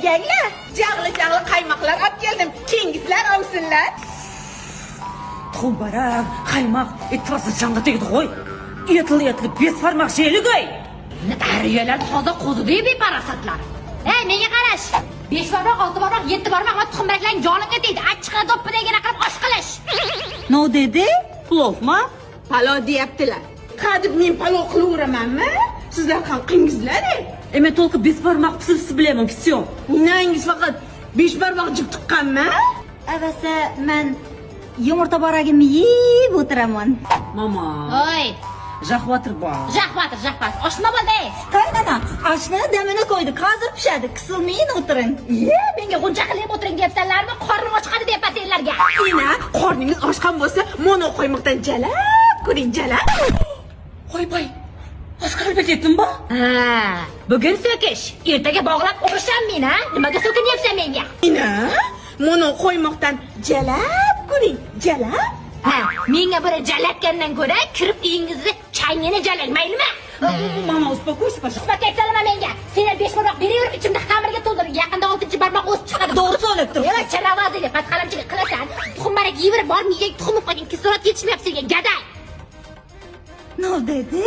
kelganglar. Jag'li qaymoqlar olib keldim. Kengizlar olsinlar. Tuğbaram, qaymoq, etrafı canlı tegdi qo'y. Etli 5 barmoq şeyligay. Tariyalar toza qo'zidi beparasatlar. Ey, menga qarash. 5 barmoq, 6 barmoq, 7 barmoq va tuxumraklarning jonimga tegdi. Achchiqqa doppidagina qilib osh qilish. No dedi? Plovmi? Palov deyaptilar. Qadib men palov qilaveramanmi? Sizlar ham qingizlar. Men to'lqi 5 barmoq pisilsa bilaman, всё. Nangiz faqat 5 barmoq jib tuqqanmi? Avasa men yumurta baragimni yeb o'tiraman. Mama. Oy, Jahvatır bor. jahvatır. Oshma bo'ldi. Qaynana, oshni damini qo'ydi. Hozir pishadi. Qisilmayin o'tiring. Menga g'uncha qilib o'tiring deyapsanlarmi? Qornim ochqadi deyapsizlarga. Ina, qorningiz ochgan bo'lsa, mono qo'ymoqdan jalab ko'ring, jalab. Qo'y. Oskar betetdim-ba? Ha, bugun so'kish, ertaga bog'lab urisham ha? Nimaga so'kinyapsan menga? Ina, mono qo'ymoqdan jalab ko'ring, jalab. Ha, menga bir jalatgandan ko'ra kirib uyingizni changini jalang, maylimi? Mama, uspokойся, пожалуйста. Uspokaysalama menga. Senlar 5 barmoq beraverib, ichimda xamirga to'ldir. Yaqinda 6-barmoq o'sib chiqadi. To'g'ri so'lib turibsiz. Yo'q, charavazili, patqalamchilik qilasan. Tuxumbarak yevirib bor, miyaga tuxum qo'ygan, kislorod yetishmayapti senga, gaday. No dedi?